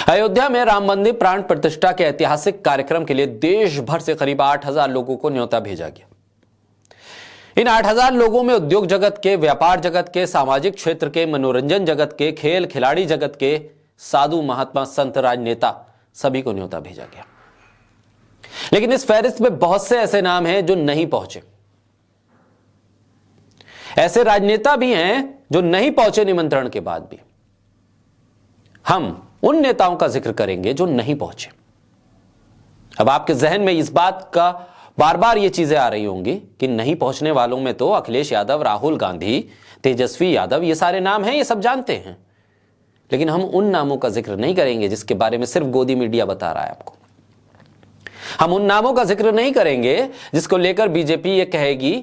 अयोध्या में राम मंदिर प्राण प्रतिष्ठा के ऐतिहासिक कार्यक्रम के लिए देश भर से करीब 8,000 लोगों को न्योता भेजा गया। इन 8,000 लोगों में उद्योग जगत के, व्यापार जगत के, सामाजिक क्षेत्र के, मनोरंजन जगत के, खेल खिलाड़ी जगत के, साधु महात्मा संत राजनेता सभी को न्योता भेजा गया। लेकिन इस फहरिस्त में बहुत से ऐसे नाम हैं जो नहीं पहुंचे। ऐसे राजनेता भी हैं जो नहीं पहुंचे निमंत्रण के बाद भी। हम उन नेताओं का जिक्र करेंगे जो नहीं पहुंचे। अब आपके जहन में इस बात का बार बार ये चीजें आ रही होंगी कि नहीं पहुंचने वालों में तो अखिलेश यादव, राहुल गांधी, तेजस्वी यादव, ये सारे नाम हैं, ये सब जानते हैं। लेकिन हम उन नामों का जिक्र नहीं करेंगे जिसके बारे में सिर्फ गोदी मीडिया बता रहा है आपको। हम उन नामों का जिक्र नहीं करेंगे जिसको लेकर बीजेपी ये कहेगी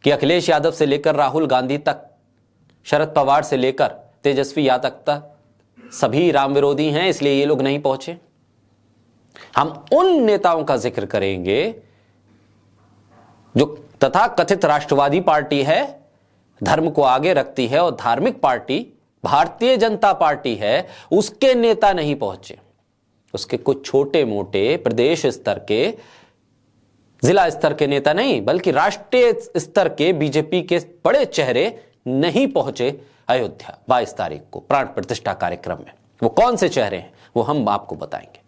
कि अखिलेश यादव से लेकर राहुल गांधी तक, शरद पवार से लेकर तेजस्वी यादव तक सभी राम विरोधी हैं, इसलिए ये लोग नहीं पहुंचे। हम उन नेताओं का जिक्र करेंगे जो तथा कथित राष्ट्रवादी पार्टी है, धर्म को आगे रखती है और धार्मिक पार्टी भारतीय जनता पार्टी है, उसके नेता नहीं पहुंचे। उसके कुछ छोटे मोटे प्रदेश स्तर के, जिला स्तर के नेता नहीं, बल्कि राष्ट्रीय स्तर के बीजेपी के बड़े चेहरे नहीं पहुंचे अयोध्या 22 तारीख को प्राण प्रतिष्ठा कार्यक्रम में। वो कौन से चेहरे हैं वो हम आपको बताएंगे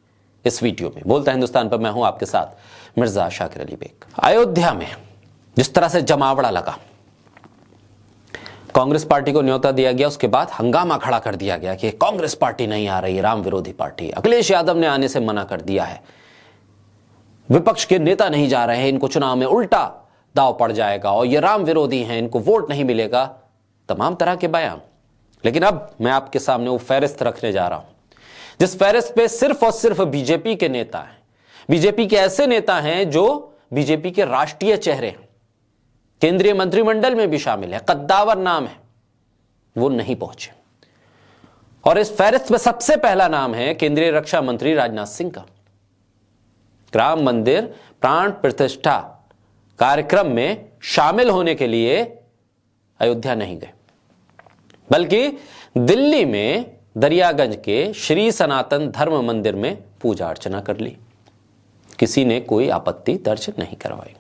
इस वीडियो में। बोलता हिंदुस्तान पर मैं हूं आपके साथ मिर्जा शाकिर अली बेग। अयोध्या में जिस तरह से जमावड़ा लगा, कांग्रेस पार्टी को न्योता दिया गया, उसके बाद हंगामा खड़ा कर दिया गया कि कांग्रेस पार्टी नहीं आ रही, राम विरोधी पार्टी, अखिलेश यादव ने आने से मना कर दिया है, विपक्ष के नेता नहीं जा रहे हैं, इनको चुनाव में उल्टा दाव पड़ जाएगा और ये राम विरोधी हैं, इनको वोट नहीं मिलेगा, तमाम तरह के बयान। लेकिन अब मैं आपके सामने वो फहरिस्त रखने जा रहा हूं जिस फहरिस्त पे सिर्फ और सिर्फ बीजेपी के नेता हैं, बीजेपी के ऐसे नेता हैं जो बीजेपी के राष्ट्रीय चेहरे हैं, केंद्रीय मंत्रिमंडल में भी शामिल है, कद्दावर नाम है, वो नहीं पहुंचे। और इस फहरिस्त में सबसे पहला नाम है केंद्रीय रक्षा मंत्री राजनाथ सिंह का। राम मंदिर प्राण प्रतिष्ठा कार्यक्रम में शामिल होने के लिए अयोध्या नहीं गए, बल्कि दिल्ली में दरियागंज के श्री सनातन धर्म मंदिर में पूजा अर्चना कर ली। किसी ने कोई आपत्ति दर्ज नहीं करवाई,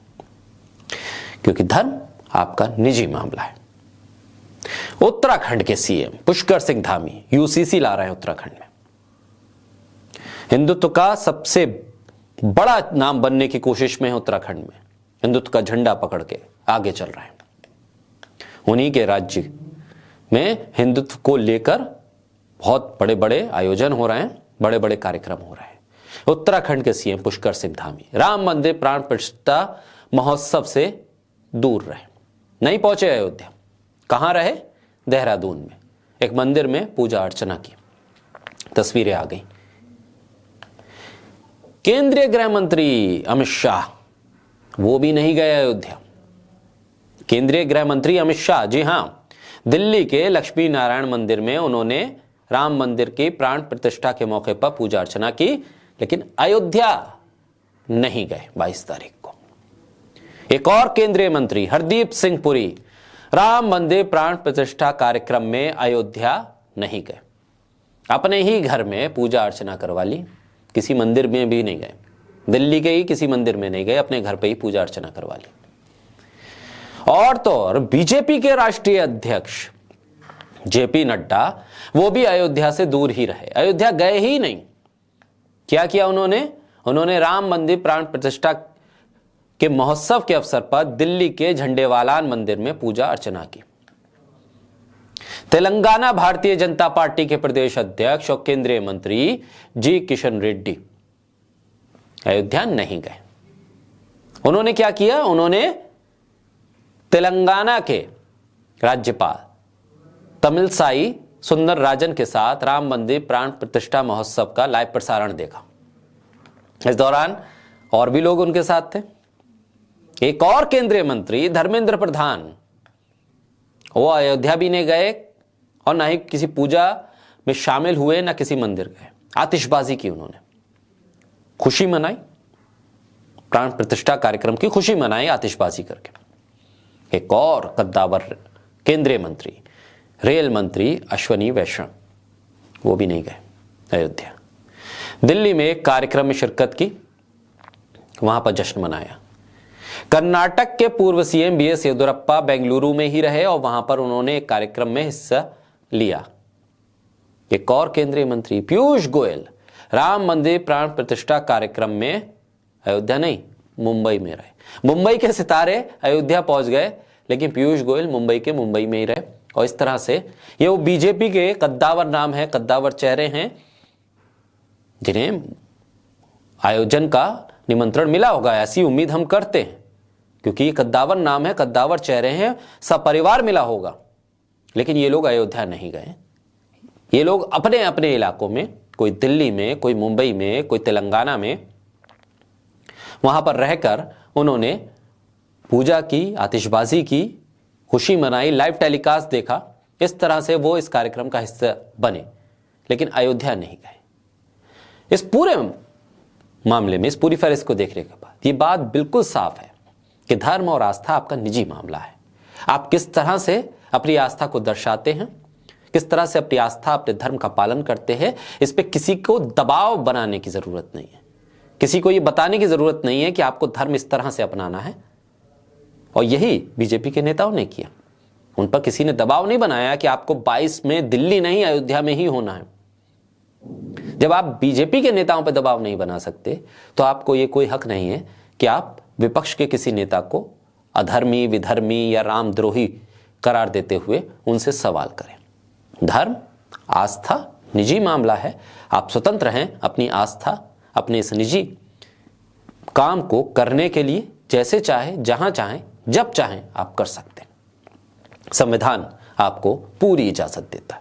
क्योंकि धर्म आपका निजी मामला है। उत्तराखंड के सीएम पुष्कर सिंह धामी यूसीसी ला रहे हैं उत्तराखंड में। हिंदुत्व का सबसे बड़ा नाम बनने की कोशिश में है उत्तराखंड में, हिंदुत्व का झंडा पकड़ के आगे चल रहे हैं। उन्हीं के राज्य में हिंदुत्व को लेकर बहुत बड़े बड़े आयोजन हो रहे हैं, बड़े बड़े कार्यक्रम हो रहे हैं। उत्तराखंड के सीएम पुष्कर सिंह धामी राम मंदिर प्राण प्रतिष्ठा महोत्सव से दूर रहे, नहीं पहुंचे अयोध्या। कहां रहे? देहरादून में एक मंदिर में पूजा अर्चना की, तस्वीरें आ गई। केंद्रीय गृह मंत्री अमित शाह वो भी नहीं गए अयोध्या। केंद्रीय गृह मंत्री अमित शाह, जी हां, दिल्ली के लक्ष्मी नारायण मंदिर में उन्होंने राम मंदिर की प्राण प्रतिष्ठा के मौके पर पूजा अर्चना की, लेकिन अयोध्या नहीं गए 22 तारीख को। एक और केंद्रीय मंत्री हरदीप सिंह पुरी राम मंदिर प्राण प्रतिष्ठा कार्यक्रम में अयोध्या नहीं गए, अपने ही घर में पूजा अर्चना करवा ली, किसी मंदिर में भी नहीं गए, दिल्ली के ही किसी मंदिर में नहीं गए, अपने घर पे ही पूजा अर्चना करवा ली। और तो और बीजेपी के राष्ट्रीय अध्यक्ष जेपी नड्डा वो भी अयोध्या से दूर ही रहे, अयोध्या गए ही नहीं। क्या किया उन्होंने राम मंदिर प्राण प्रतिष्ठा के महोत्सव के अवसर पर दिल्ली के झंडेवालान मंदिर में पूजा अर्चना की। तेलंगाना भारतीय जनता पार्टी के प्रदेश अध्यक्ष और केंद्रीय मंत्री जी किशन रेड्डी अयोध्या नहीं गए। उन्होंने क्या किया? उन्होंने तेलंगाना के राज्यपाल तमिलसाई सुंदर राजन के साथ राम मंदिर प्राण प्रतिष्ठा महोत्सव का लाइव प्रसारण देखा। इस दौरान और भी लोग उनके साथ थे। एक और केंद्रीय मंत्री धर्मेंद्र प्रधान, वो अयोध्या भी नहीं गए और ना ही किसी पूजा में शामिल हुए, ना किसी मंदिर गए। आतिशबाजी की उन्होंने, खुशी मनाई, प्राण प्रतिष्ठा कार्यक्रम की खुशी मनाई आतिशबाजी करके। एक और कद्दावर केंद्रीय मंत्री रेल मंत्री अश्वनी वैष्णव, वो भी नहीं गए। अयोध्या। दिल्ली में एक कार्यक्रम में शिरकत की, वहां पर जश्न मनाया। कर्नाटक के पूर्व सीएम बीएस येदियुरप्पा बेंगलुरु में ही रहे और वहां पर उन्होंने एक कार्यक्रम में हिस्सा लिया। एक और केंद्रीय मंत्री पीयूष गोयल राम मंदिर प्राण प्रतिष्ठा कार्यक्रम में अयोध्या नहीं, मुंबई में रहे। मुंबई के सितारे अयोध्या पहुंच गए, लेकिन पीयूष गोयल मुंबई के मुंबई में ही रहे। और इस तरह से ये वो बीजेपी के कद्दावर नाम है, कद्दावर चेहरे हैं जिन्हें आयोजन का निमंत्रण मिला होगा, ऐसी उम्मीद हम करते हैं, क्योंकि ये कद्दावर नाम है, कद्दावर चेहरे हैं, सपरिवार मिला होगा। लेकिन ये लोग अयोध्या नहीं गए। ये लोग अपने अपने इलाकों में, कोई दिल्ली में, कोई मुंबई में, कोई तेलंगाना में, वहां पर रहकर उन्होंने पूजा की, आतिशबाजी की, खुशी मनाई, लाइव टेलीकास्ट देखा। इस तरह से वो इस कार्यक्रम का हिस्सा बने, लेकिन अयोध्या नहीं गए। इस पूरे मामले में, इस पूरी फहरिस्त को देखने के बाद ये बात बिल्कुल साफ है कि धर्म और आस्था आपका निजी मामला है। आप किस तरह से अपनी आस्था को दर्शाते हैं, किस तरह से अपनी आस्था, अपने धर्म का पालन करते हैं, इस पे किसी को दबाव बनाने की जरूरत नहीं है। किसी को ये बताने की जरूरत नहीं है कि आपको धर्म इस तरह से अपनाना है। और यही बीजेपी के नेताओं ने किया। उन पर किसी ने दबाव नहीं बनाया कि आपको 22 में दिल्ली नहीं, अयोध्या में ही होना है। जब आप बीजेपी के नेताओं पर दबाव नहीं बना सकते, तो आपको ये कोई हक नहीं है कि आप विपक्ष के किसी नेता को अधर्मी, विधर्मी या रामद्रोही करार देते हुए उनसे सवाल करें। धर्म, आस्था निजी मामला है। आप स्वतंत्र हैं अपनी आस्था, अपने इस निजी काम को करने के लिए जैसे चाहे, जहां चाहें, जब चाहें आप कर सकते हैं। संविधान आपको पूरी इजाजत देता है।